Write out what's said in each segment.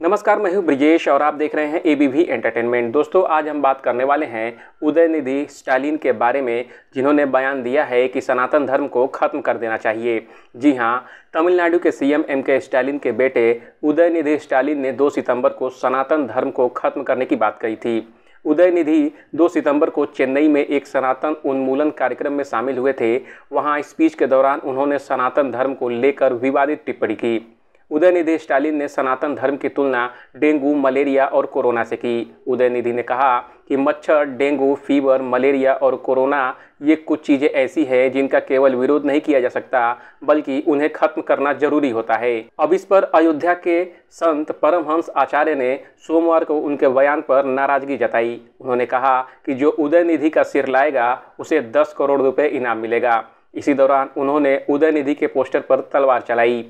नमस्कार, मैं हूं ब्रिजेश और आप देख रहे हैं एबीवी एंटरटेनमेंट। दोस्तों, आज हम बात करने वाले हैं उदयनिधि स्टालिन के बारे में, जिन्होंने बयान दिया है कि सनातन धर्म को खत्म कर देना चाहिए। जी हां, तमिलनाडु के सीएम एमके स्टालिन के बेटे उदयनिधि स्टालिन ने 2 सितंबर को सनातन धर्म को खत्म करने की बात कही थी। उदयनिधि 2 सितंबर को चेन्नई में एक सनातन उन्मूलन कार्यक्रम में शामिल हुए थे। वहां स्पीच के दौरान उन्होंने सनातन धर्म को लेकर विवादित टिप्पणी की। उदयनिधि स्टालिन ने सनातन धर्म की तुलना डेंगू, मलेरिया और कोरोना से की। उदयनिधि ने कहा कि मच्छर, डेंगू, फीवर, मलेरिया और कोरोना ये कुछ चीज़ें ऐसी हैं जिनका केवल विरोध नहीं किया जा सकता, बल्कि उन्हें खत्म करना जरूरी होता है। अब इस पर अयोध्या के संत परमहंस आचार्य ने सोमवार को उनके बयान पर नाराजगी जताई। उन्होंने कहा कि जो उदयनिधि का सिर लाएगा उसे 10 करोड़ रुपए इनाम मिलेगा। इसी दौरान उन्होंने उदयनिधि के पोस्टर पर तलवार चलाई।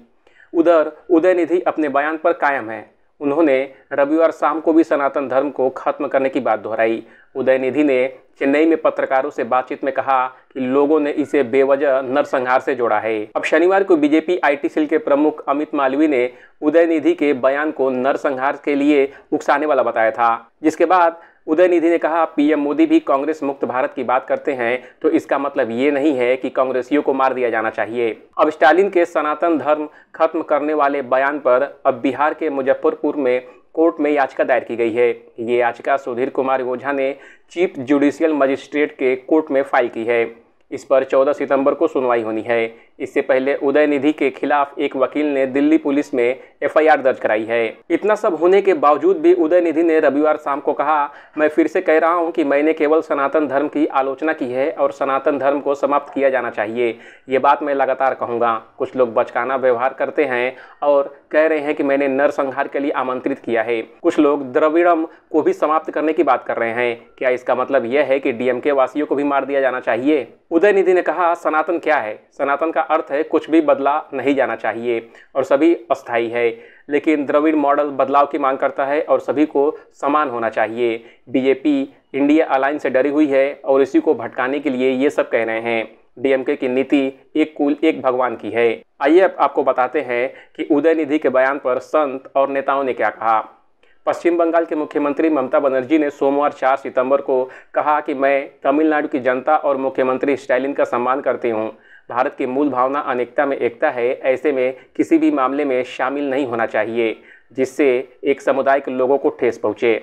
उधर उदयनिधि अपने बयान पर कायम है। उन्होंने रविवार शाम को भी सनातन धर्म को खत्म करने की बात दोहराई। उदयनिधि ने चेन्नई में पत्रकारों से बातचीत में कहा कि लोगों ने इसे बेवजह नरसंहार से जोड़ा है। अब शनिवार को बीजेपी आईटी सेल के प्रमुख अमित मालवीय ने उदयनिधि के बयान को नरसंहार के लिए उकसाने वाला बताया था, जिसके बाद उदयनिधि ने कहा, पीएम मोदी भी कांग्रेस मुक्त भारत की बात करते हैं तो इसका मतलब ये नहीं है कि कांग्रेसियों को मार दिया जाना चाहिए। अब स्टालिन के सनातन धर्म खत्म करने वाले बयान पर अब बिहार के मुजफ्फरपुर में कोर्ट में याचिका दायर की गई है। ये याचिका सुधीर कुमार ओझा ने चीफ जुडिशियल मजिस्ट्रेट के कोर्ट में फाइल की है। इस पर 14 सितंबर को सुनवाई होनी है। इससे पहले उदयनिधि के खिलाफ एक वकील ने दिल्ली पुलिस में एफआईआर दर्ज कराई है। इतना सब होने के बावजूद भी उदयनिधि ने रविवार शाम को कहा, मैं फिर से कह रहा हूं कि मैंने केवल सनातन धर्म की आलोचना की है और सनातन धर्म को समाप्त किया जाना चाहिए। ये बात मैं लगातार कहूँगा। कुछ लोग बचकाना व्यवहार करते हैं और कह रहे हैं कि मैंने नरसंहार के लिए आमंत्रित किया है। कुछ लोग द्रविड़म को भी समाप्त करने की बात कर रहे हैं। क्या इसका मतलब यह है कि डीएमके वासियों को भी मार दिया जाना चाहिए? उदयनिधि ने कहा, सनातन क्या है? सनातन का अर्थ है कुछ भी बदला नहीं जाना चाहिए और सभी अस्थायी है, लेकिन द्रविड़ मॉडल बदलाव की मांग करता है और सभी को समान होना चाहिए। बीजेपी इंडिया अलायंस से डरी हुई है और इसी को भटकाने के लिए ये सब कह रहे हैं। डीएमके की नीति एक कुल एक भगवान की है। आइए अब आपको बताते हैं कि उदयनिधि के बयान पर संत और नेताओं ने क्या कहा। पश्चिम बंगाल के मुख्यमंत्री ममता बनर्जी ने सोमवार 4 सितंबर को कहा कि मैं तमिलनाडु की जनता और मुख्यमंत्री स्टालिन का सम्मान करती हूं। भारत की मूल भावना अनेकता में एकता है। ऐसे में किसी भी मामले में शामिल नहीं होना चाहिए जिससे एक समुदाय के लोगों को ठेस पहुंचे।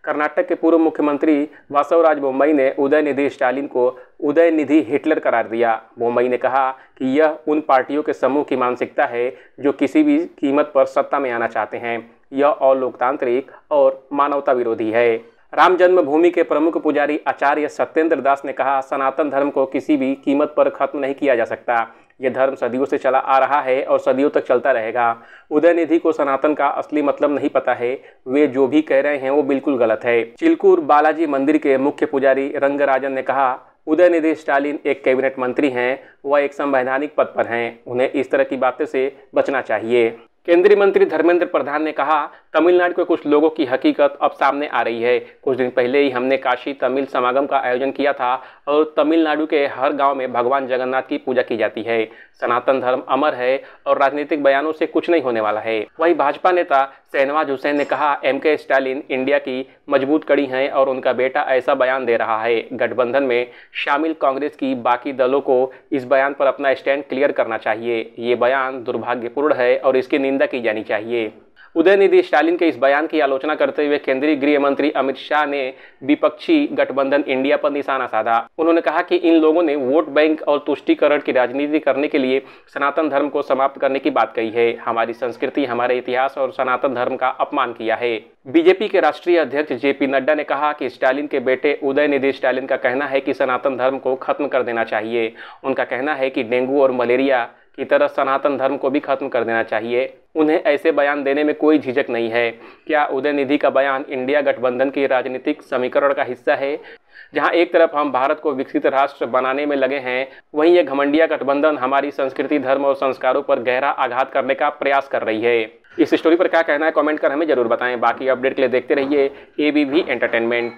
कर्नाटक के पूर्व मुख्यमंत्री वासवराज बोम्मई ने उदयनिधि स्टालिन को उदयनिधि हिटलर करार दिया। बोम्मई ने कहा कि यह उन पार्टियों के समूह की मानसिकता है जो किसी भी कीमत पर सत्ता में आना चाहते हैं। यह अलोकतांत्रिक और मानवता विरोधी है। राम जन्मभूमि के प्रमुख पुजारी आचार्य सत्येंद्र दास ने कहा, सनातन धर्म को किसी भी कीमत पर खत्म नहीं किया जा सकता। यह धर्म सदियों से चला आ रहा है और सदियों तक चलता रहेगा। उदयनिधि को सनातन का असली मतलब नहीं पता है। वे जो भी कह रहे हैं वो बिल्कुल गलत है। चिलकूर बालाजी मंदिर के मुख्य पुजारी रंगराजन ने कहा, उदयनिधि स्टालिन एक कैबिनेट मंत्री हैं। वह एक संवैधानिक पद पर हैं। उन्हें इस तरह की बातें से बचना चाहिए। केंद्रीय मंत्री धर्मेंद्र प्रधान ने कहा, तमिलनाडु के कुछ लोगों की हकीकत अब सामने आ रही है। कुछ दिन पहले ही हमने काशी तमिल समागम का आयोजन किया था और तमिलनाडु के हर गांव में भगवान जगन्नाथ की पूजा की जाती है। सनातन धर्म अमर है और राजनीतिक बयानों से कुछ नहीं होने वाला है। वहीं भाजपा नेता शहनवाज हुसैन ने कहा, एमके स्टालिन इंडिया की मजबूत कड़ी हैं और उनका बेटा ऐसा बयान दे रहा है। गठबंधन में शामिल कांग्रेस की बाकी दलों को इस बयान पर अपना स्टैंड क्लियर करना चाहिए। ये बयान दुर्भाग्यपूर्ण है और इसकी निंदा की जानी चाहिए। उदयनिधि स्टालिन के इस बयान की आलोचना करते हुए केंद्रीय गृह मंत्री अमित शाह ने विपक्षी गठबंधन इंडिया पर निशाना साधा। उन्होंने कहा कि इन लोगों ने वोट बैंक और तुष्टीकरण की राजनीति करने के लिए सनातन धर्म को समाप्त करने की बात कही है। हमारी संस्कृति, हमारे इतिहास और सनातन धर्म का अपमान किया है। बीजेपी के राष्ट्रीय अध्यक्ष जेपी नड्डा ने कहा कि स्टालिन के बेटे उदयनिधि स्टालिन का कहना है कि सनातन धर्म को खत्म कर देना चाहिए। उनका कहना है कि डेंगू और मलेरिया की तरह सनातन धर्म को भी खत्म कर देना चाहिए। उन्हें ऐसे बयान देने में कोई झिझक नहीं है। क्या उदयनिधि का बयान इंडिया गठबंधन के राजनीतिक समीकरण का हिस्सा है? जहां एक तरफ हम भारत को विकसित राष्ट्र बनाने में लगे हैं, वहीं ये घमंडिया गठबंधन हमारी संस्कृति, धर्म और संस्कारों पर गहरा आघात करने का प्रयास कर रही है। इस स्टोरी पर क्या कहना है कमेंट कर हमें जरूर बताएं। बाकी अपडेट के लिए देखते रहिए एबीवी एंटरटेनमेंट।